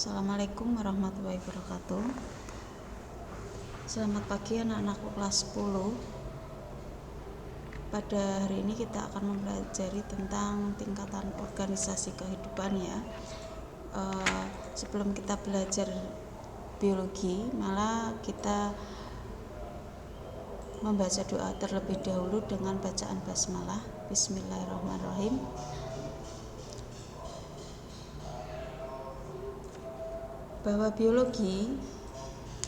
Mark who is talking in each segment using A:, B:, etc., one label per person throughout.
A: Assalamualaikum warahmatullahi wabarakatuh. Selamat pagi anak-anakku kelas 10. Pada hari ini kita akan mempelajari tentang tingkatan organisasi kehidupan ya. Sebelum kita belajar biologi, malah kita membaca doa terlebih dahulu dengan bacaan basmalah. Bismillahirrahmanirrahim. Bahwa biologi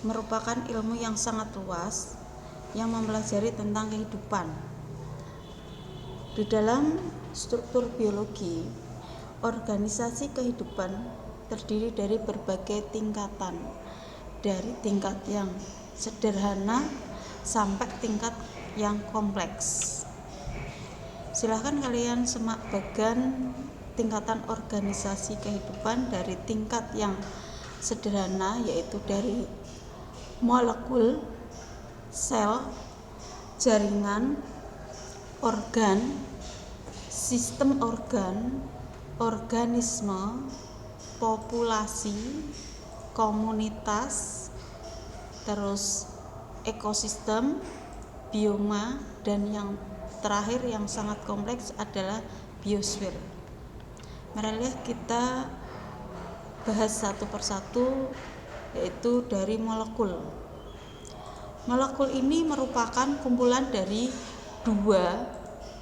A: merupakan ilmu yang sangat luas yang mempelajari tentang kehidupan. Di dalam struktur biologi, organisasi kehidupan terdiri dari berbagai tingkatan, dari tingkat yang sederhana sampai tingkat yang kompleks. Silahkan kalian semak bagan tingkatan organisasi kehidupan dari tingkat yang sederhana, yaitu dari molekul, sel, jaringan, organ, sistem organ, organisme, populasi, komunitas, terus ekosistem, bioma, dan yang terakhir yang sangat kompleks adalah biosfer. Marilah kita bahas satu persatu, yaitu dari molekul. Molekul ini merupakan kumpulan dari dua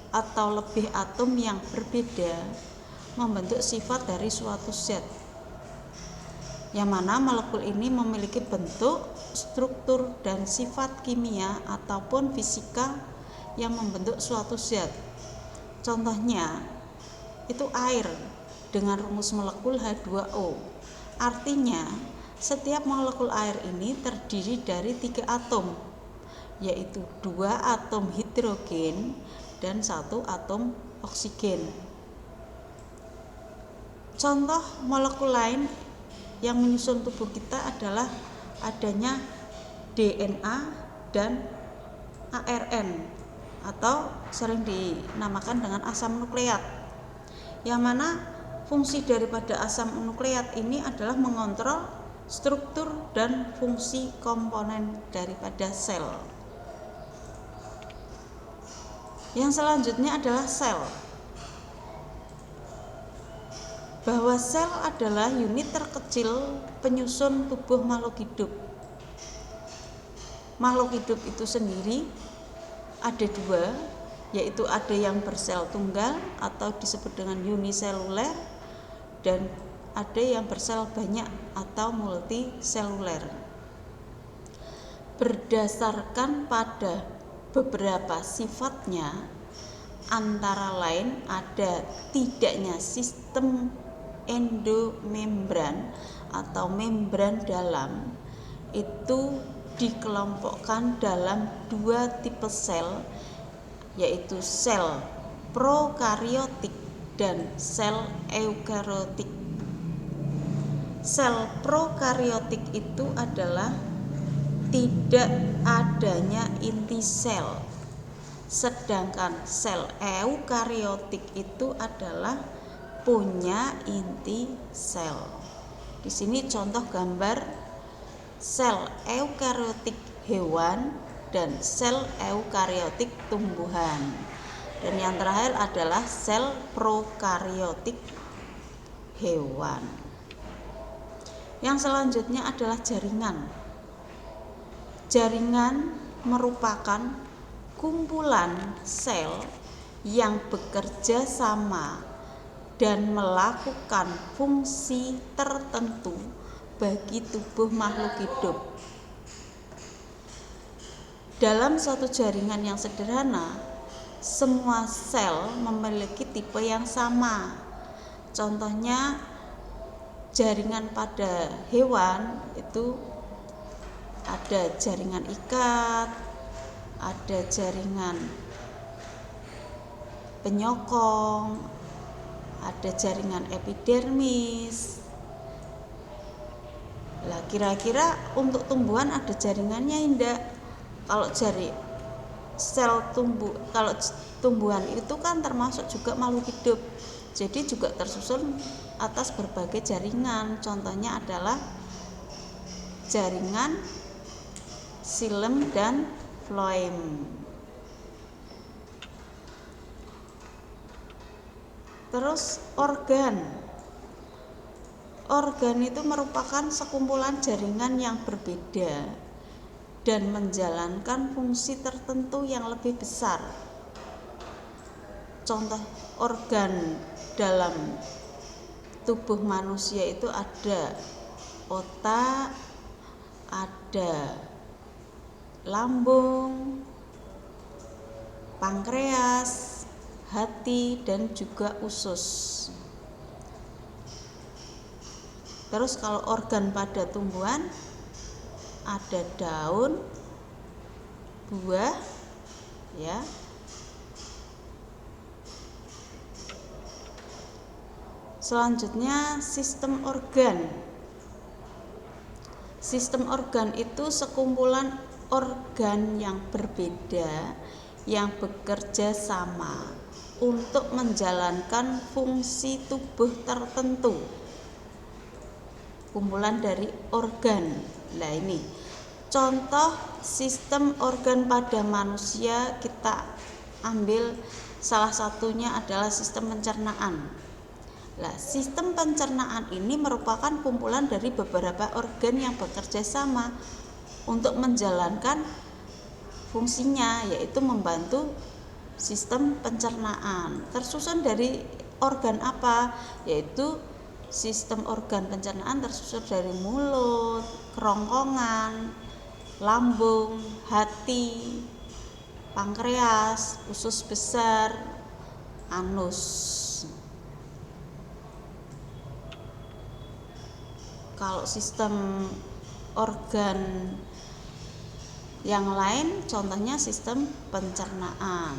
A: atau lebih atom yang berbeda membentuk sifat dari suatu zat, yang mana molekul ini memiliki bentuk, struktur, dan sifat kimia ataupun fisika yang membentuk suatu zat. Contohnya itu air dengan rumus molekul H2O. Artinya, setiap molekul air ini terdiri dari 3 atom, yaitu 2 atom hidrogen dan 1 atom oksigen. Contoh molekul lain yang menyusun tubuh kita adalah adanya DNA dan ARN, atau sering dinamakan dengan asam nukleat, yang mana fungsi daripada asam nukleat ini adalah mengontrol struktur dan fungsi komponen daripada sel. Yang selanjutnya adalah sel. Bahwa sel adalah unit terkecil penyusun tubuh makhluk hidup. Makhluk hidup itu sendiri ada 2, yaitu ada yang bersel tunggal atau disebut dengan uniseluler, dan ada yang bersel banyak atau multiseluler. Berdasarkan pada beberapa sifatnya, antara lain ada tidaknya sistem endomembran atau membran dalam, itu dikelompokkan dalam 2 tipe sel, yaitu sel prokariotik dan sel eukariotik. Sel prokariotik itu adalah tidak adanya inti sel, sedangkan sel eukariotik itu adalah punya inti sel. Di sini contoh gambar sel eukariotik hewan dan sel eukariotik tumbuhan. Dan yang terakhir adalah sel prokariotik hewan. Yang selanjutnya adalah jaringan. Jaringan merupakan kumpulan sel yang bekerja sama dan melakukan fungsi tertentu bagi tubuh makhluk hidup. Dalam suatu jaringan yang sederhana, semua sel memiliki tipe yang sama. Contohnya jaringan pada hewan itu ada jaringan ikat, ada jaringan penyokong, ada jaringan epidermis. Lah kira-kira untuk tumbuhan ada jaringannya enggak? Kalau tumbuhan itu kan termasuk juga makhluk hidup. Jadi juga tersusun atas berbagai jaringan. Contohnya adalah jaringan xilem dan floem. Terus organ. Organ itu merupakan sekumpulan jaringan yang berbeda dan menjalankan fungsi tertentu yang lebih besar. Contoh organ dalam tubuh manusia itu ada otak, ada lambung, pankreas, hati, dan juga usus. Terus kalau organ pada tumbuhan ada daun, buah, ya. Selanjutnya sistem organ. Sistem organ itu sekumpulan organ yang berbeda yang bekerja sama untuk menjalankan fungsi tubuh tertentu. Kumpulan dari organ. Nah ini contoh sistem organ pada manusia, kita ambil salah satunya adalah sistem pencernaan. Nah, sistem pencernaan ini merupakan kumpulan dari beberapa organ yang bekerja sama untuk menjalankan fungsinya, yaitu membantu sistem pencernaan. Tersusun dari organ apa? Yaitu sistem organ pencernaan tersusun dari mulut, kerongkongan, lambung, hati, pankreas, usus besar, anus. Kalau sistem organ yang lain contohnya sistem pencernaan.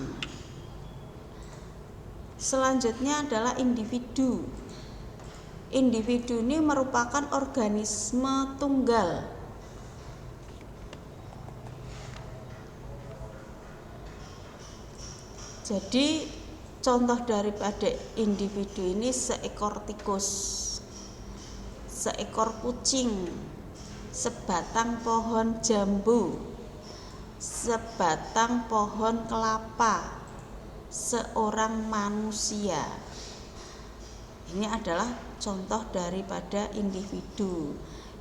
A: Selanjutnya adalah individu. Individu ini merupakan organisme tunggal. Jadi contoh daripada individu ini seekor tikus, seekor kucing, sebatang pohon jambu, sebatang pohon kelapa, seorang manusia. Ini adalah contoh daripada individu.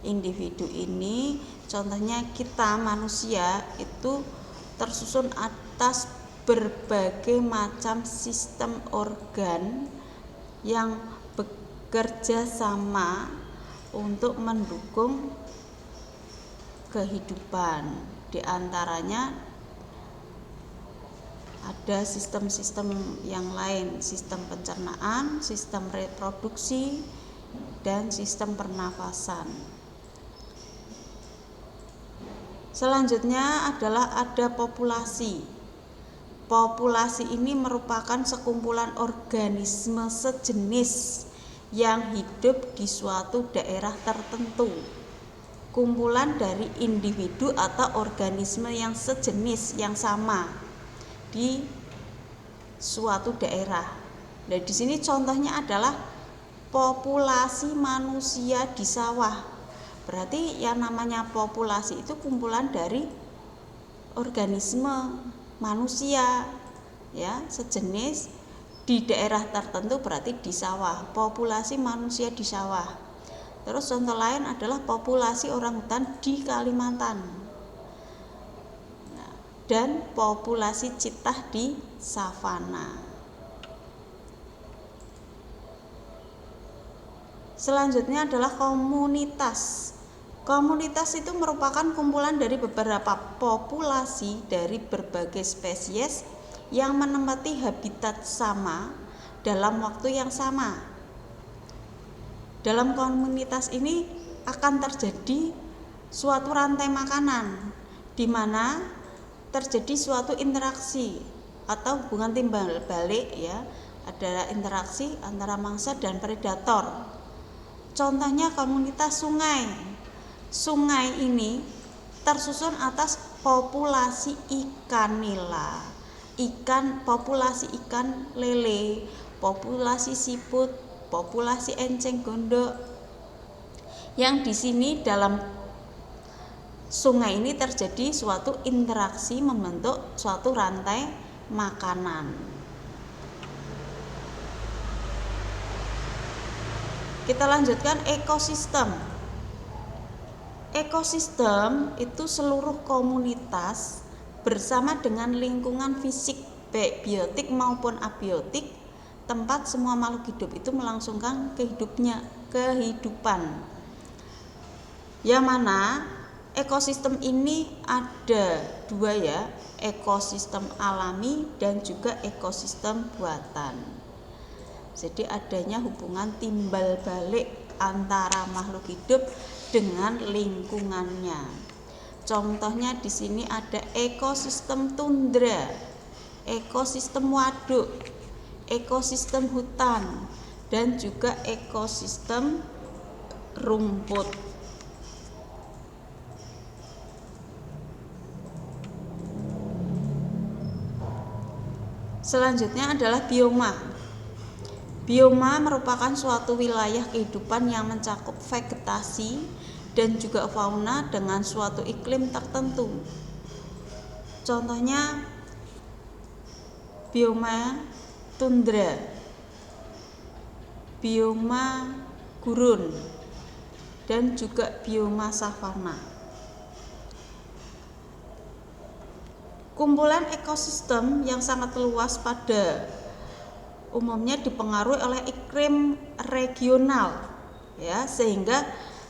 A: Individu ini contohnya kita manusia itu tersusun atas berbagai macam sistem organ yang bekerja sama untuk mendukung kehidupan. Di antaranya ada sistem-sistem yang lain, sistem pencernaan, sistem reproduksi, dan sistem pernafasan. Selanjutnya adalah ada populasi. Populasi ini merupakan sekumpulan organisme sejenis yang hidup di suatu daerah tertentu. Kumpulan dari individu atau organisme yang sejenis yang sama di suatu daerah. Nah, di sini contohnya adalah populasi manusia di sawah. Berarti yang namanya populasi itu kumpulan dari organisme manusia, ya, sejenis di daerah tertentu, berarti di sawah. Populasi manusia di sawah. Terus contoh lain adalah populasi orangutan di Kalimantan. Dan populasi citah di savana. Selanjutnya adalah komunitas. Komunitas itu merupakan kumpulan dari beberapa populasi dari berbagai spesies yang menempati habitat sama dalam waktu yang sama. Dalam komunitas ini akan terjadi suatu rantai makanan di mana terjadi suatu interaksi atau hubungan timbal balik, ya. Ada interaksi antara mangsa dan predator. Contohnya komunitas sungai. Sungai ini tersusun atas populasi ikan nila, populasi ikan lele, populasi siput, populasi enceng gondok. Yang di sini dalam sungai ini terjadi suatu interaksi membentuk suatu rantai makanan. Kita lanjutkan ekosistem. Ekosistem itu seluruh komunitas bersama dengan lingkungan fisik baik biotik maupun abiotik, tempat semua makhluk hidup itu melangsungkan kehidupan. Yang mana ekosistem ini ada dua ya, ekosistem alami dan juga ekosistem buatan. Jadi adanya hubungan timbal balik antara makhluk hidup dengan lingkungannya. Contohnya di sini ada ekosistem tundra, ekosistem waduk, ekosistem hutan, dan juga ekosistem rumput. Selanjutnya adalah bioma. Bioma merupakan suatu wilayah kehidupan yang mencakup vegetasi dan juga fauna dengan suatu iklim tertentu. Contohnya bioma tundra, bioma gurun, dan juga bioma savana. Kumpulan ekosistem yang sangat luas pada umumnya dipengaruhi oleh iklim regional ya, sehingga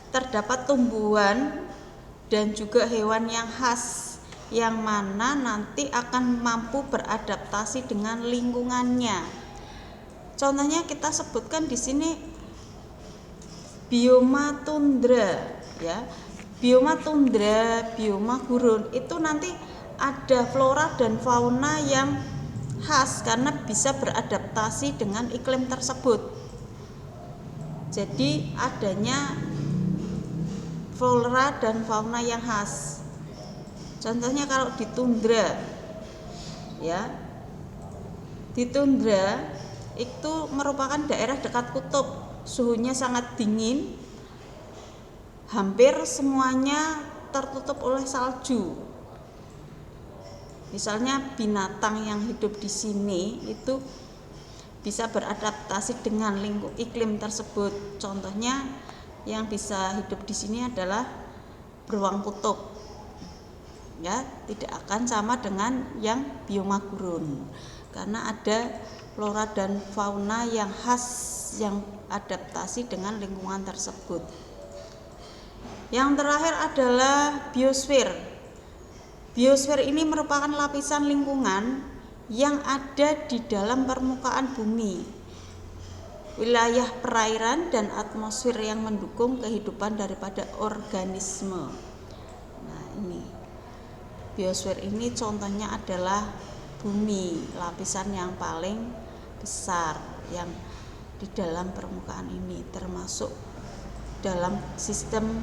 A: terdapat tumbuhan dan juga hewan yang khas yang mana nanti akan mampu beradaptasi dengan lingkungannya. Contohnya kita sebutkan di sini bioma tundra ya. Bioma tundra, bioma gurun itu nanti ada flora dan fauna yang khas karena bisa beradaptasi dengan iklim tersebut. Jadi adanya flora dan fauna yang khas. Contohnya kalau di tundra ya. Di tundra itu merupakan daerah dekat kutub, suhunya sangat dingin. Hampir semuanya tertutup oleh salju. Misalnya binatang yang hidup di sini itu bisa beradaptasi dengan iklim tersebut. Contohnya yang bisa hidup di sini adalah beruang kutub. Ya, tidak akan sama dengan yang bioma gurun karena ada flora dan fauna yang khas yang adaptasi dengan lingkungan tersebut. Yang terakhir adalah biosfer. Biosfer ini merupakan lapisan lingkungan yang ada di dalam permukaan bumi, wilayah perairan dan atmosfer yang mendukung kehidupan daripada organisme. Nah, ini biosfer ini contohnya adalah bumi, lapisan yang paling besar yang di dalam permukaan ini, termasuk dalam sistem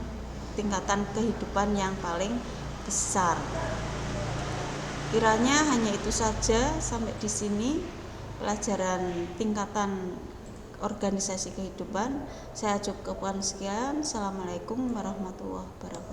A: tingkatan kehidupan yang paling besar. Kiranya hanya itu saja sampai di sini pelajaran tingkatan organisasi kehidupan. Saya cukupkan sekian. Assalamualaikum warahmatullahi wabarakatuh.